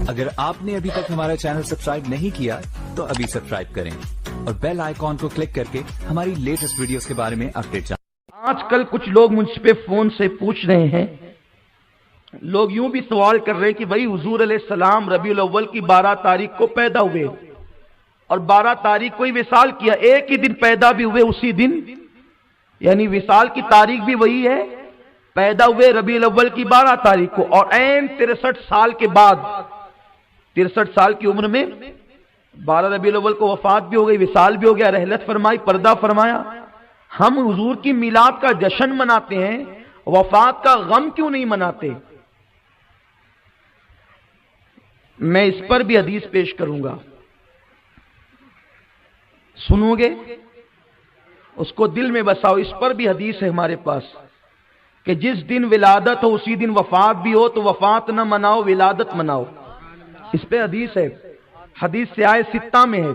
अगर आपने अभी तक हमारा चैनल सब्सक्राइब नहीं किया तो अभी सब्सक्राइब करें और बेल आइकॉन को क्लिक करके हमारी लेटेस्ट वीडियोस के बारे में अपडेट जानें। आजकल कुछ लोग मुझ पे फोन से पूछ रहे हैं, लोग यूं भी सवाल कर रहे हैं कि भाई हुजूर अलैहिस्सलाम रबीउल अव्वल की 12 तारीख को पैदा हुए और 12 तारीख को ही विसाल किया, एक ही दिन पैदा भी हुए उसी दिन, यानी विसाल की तारीख भी वही है, पैदा हुए रबीउल अव्वल की 12 तारीख को और ऐन 63 साल के बाद 63 साल की उम्र में 12 रबीउल अव्वल को वफात भी हो गई, विसाल भी हो गया, रहलत फरमाई, पर्दा फरमाया। हम हुजूर की मिलाद का जश्न मनाते हैं, वफात का गम क्यों नहीं मनाते? मैं इस पर भी हदीस पेश करूंगा, सुनोगे? उसको दिल में बसाओ। इस पर भी हदीस है हमारे पास कि जिस दिन विलादत हो उसी दिन वफात भी हो, तो वफात न मनाओ, विलादत मनाओ। इस पे हदीस है, हदीस सियाह सित्ता में है।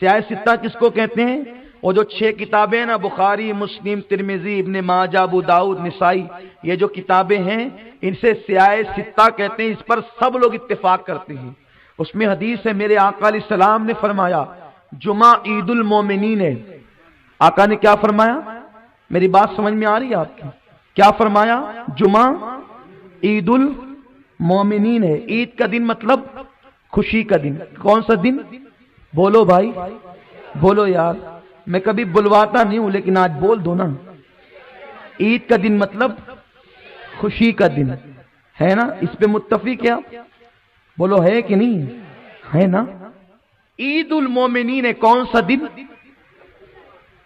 सियाह सित्ता किसको कहते हैं? वो जो 6 किताबें ना, बुखारी, मुस्लिम, तिरमिजी, इब्ने माजा, अबू दाऊद, निसाई, ये जो किताबें हैं इनसे सियाह सित्ता कहते हैं। इस पर सब लोग इत्तेफाक करते हैं। उसमें हदीस है, मेरे आका अलैहिस्सलाम ने फरमाया जुमा ईदुल मोमिनीन है। आका ने क्या फरमाया? मेरी बात समझ में आ रही है आपकी? क्या फरमाया? जुमा ईदुल मोमिनीन है। ईद का दिन मतलब खुशी का दिन। कौन सा दिन? बोलो भाई, बोलो यार, मैं कभी बुलवाता नहीं हूं लेकिन आज बोल दो ना। ईद का दिन मतलब खुशी का दिन है ना? इस पे मुत्तफिक क्या? बोलो है कि नहीं? है ना? ईदुल मोमिनीन है। कौन सा दिन?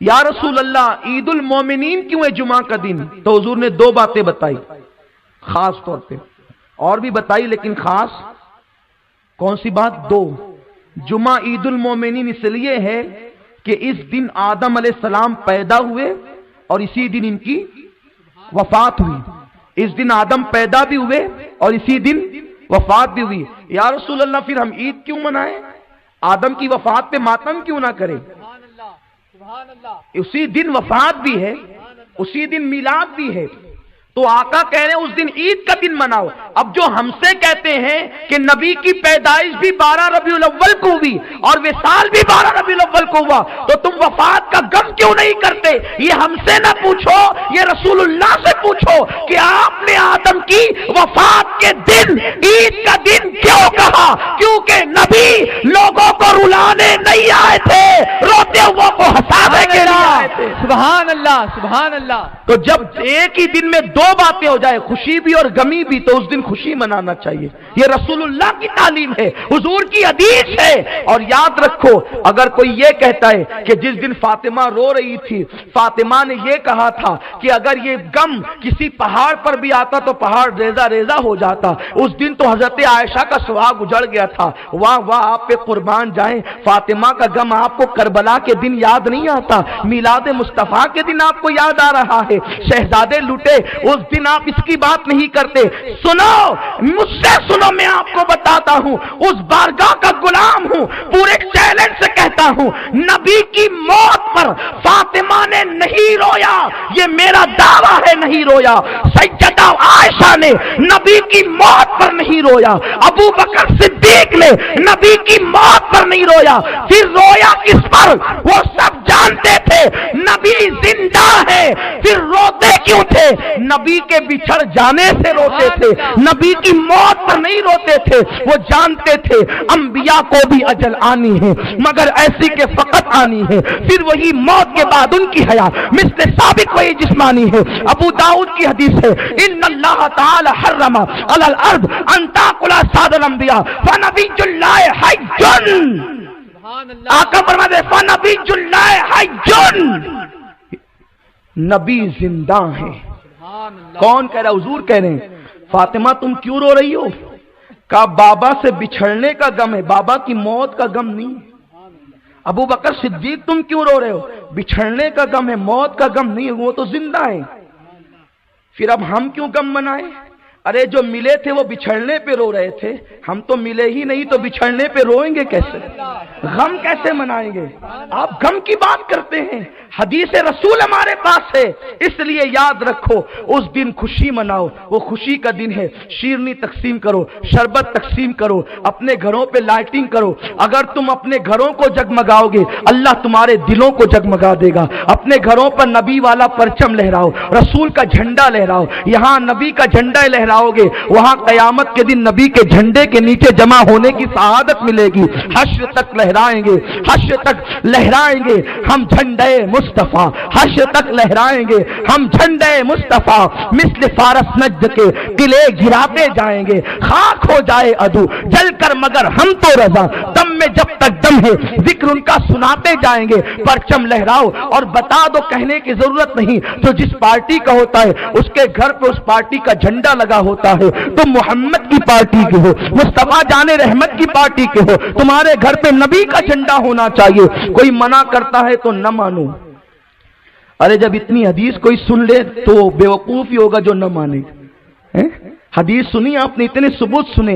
या रसूल अल्लाह, ईदुल मोमिनीन क्यों है जुमा का दिन? तो हुजूर ने 2 बातें बताई खास तौर पे, और भी बताई लेकिन खास। कौन सी बात? 2। जुमा ईदुल मोमिनीन इसलिए है कि इस दिन आदम अलैहिस्सलाम पैदा हुए और इसी दिन इनकी वफात हुई। इस दिन आदम पैदा भी हुए और इसी दिन वफात भी हुई। या रसूल अल्लाह, फिर हम ईद क्यों मनाएं? आदम की वफात पे मातम क्यों ना करें? उसी दिन वफात भी है, उसी दिन मिलाद भी है, तो आका कह रहे हैं उस दिन ईद का दिन मनाओ। अब जो हमसे कहते हैं कि नबी की पैदाइश भी 12 रबीउल अव्वल को हुई और विसाल भी 12 रबीउल अव्वल को हुआ, तो तुम वफात का गम क्यों नहीं करते? ये हमसे ना पूछो, ये रसूलुल्लाह से पूछो कि आपने आदम की वफात के दिन ईद का दिन क्यों कहा? क्योंकि नबी लोगों को रुलाने नहीं आए थे, रोते हुए को हंसाने के लिए आए थे। सुभान अल्लाह, सुभान अल्लाह। तो जब एक ही दिन में 2 बातें हो जाए, खुशी भी और गमी भी, तो उस दिन खुशी मनाना चाहिए। ये रसूलुल्लाह की तालीम है, हुजूर की हदीस है। और याद रखो, अगर कोई ये कहता है कि जिस दिन फातिमा रो रही थी, फातिमा ने ये कहा था कि अगर ये गम किसी पहाड़ पर भी आता तो पहाड़ रेजा रेजा हो जाता, उस दिन तो हजरत आयशा का सुहाग उजड़ गया था। वाह वाह, आप पे कुर्बान जाए। फातिमा का गम आपको करबला के दिन याद नहीं आता, मिलाद मुस्तफा के दिन आपको याद आ रहा है। शहजादे लुटे उस दिन आप इसकी बात नहीं करते। सुनो, मुझसे सुनो, मैं आपको बताता हूं, उस बारगाह का गुलाम हूं, पूरे चैलेंज से कहता हूं, नबी की मौत पर फातिमा ने नहीं रोया, ये मेरा दावा है, नहीं रोया। सैयदा आयशा ने नबी की मौत पर नहीं रोया, अबू बकर सिद्दीक ने नबी की मौत पर नहीं रोया। फिर रोया किस पर? वो सब जानते थे नबी जिंदा है, फिर रोते क्यों थे? नबी के बिछड़ जाने से रोते थे, नबी की मौत पर नहीं रोते थे। वो जानते थे अंबिया को भी अजल आनी है, मगर ऐसी के फकत आनी है। फिर वही मौत के बाद उनकी हयात मिस्ल साबिक वही जिस्मानी है। अबू दाऊद की हदीस है, इन्नल्लाह ताला हर्रमा अलल अर्द अन ताकुला सादल अंबिया फनबियुल्लाह हय्युन। आका फरमाते फनबियुल्लाह हय्युन, नबी जिंदा है। कौन कह रहा? हुजूर कह रहे हैं। फातिमा तुम क्यों रो रही हो? कहा बाबा से बिछड़ने का गम है, बाबा की मौत का गम नहीं। अबू बकर सिद्दीक तुम क्यों रो रहे हो? बिछड़ने का गम है, मौत का गम नहीं है, वो तो जिंदा है। फिर अब हम क्यों गम मनाएं? अरे जो मिले थे वो बिछड़ने पे रो रहे थे, हम तो मिले ही नहीं तो बिछड़ने पे रोएंगे कैसे, गम कैसे मनाएंगे। आप गम की बात करते हैं, हदीस रसूल हमारे पास है, इसलिए याद रखो उस दिन खुशी मनाओ। वो खुशी का दिन है, शीरनी तकसीम करो, शरबत तकसीम करो, अपने घरों पे लाइटिंग करो। अगर तुम अपने घरों को जगमगाओगे, अल्लाह तुम्हारे दिलों को जगमगा देगा। अपने घरों पर नबी वाला परचम लहराओ, रसूल का झंडा लहराओ। यहाँ नबी का झंडा लहराओगे, वहां कयामत के दिन नबी के झंडे के नीचे जमा होने की सआदत मिलेगी। हश्र तक लहराएंगे, हश्र तक लहराएंगे हम झंडे मुस्तफा, हश्र तक लहराएंगे हम झंडे मुस्तफा। मिस्ल फारस नज्द के किले गिराते जाएंगे, खाक हो जाए अदू जलकर मगर हम तो रजा। दम में जब तक दम है जिक्र उनका सुनाते जाएंगे। परचम लहराओ और बता दो, कहने की जरूरत नहीं, तो जिस पार्टी का होता है उसके घर पे उस पार्टी का झंडा लगा होता है। तुम मोहम्मद की पार्टी के हो, मुस्तफा जाने रहमत की पार्टी के हो, तुम्हारे घर पे नबी का झंडा होना चाहिए। कोई मना करता है तो न मानो। अरे जब इतनी हदीस कोई सुन ले तो बेवकूफ ही होगा जो न माने। हदीस सुनी आपने, इतने सबूत सुने,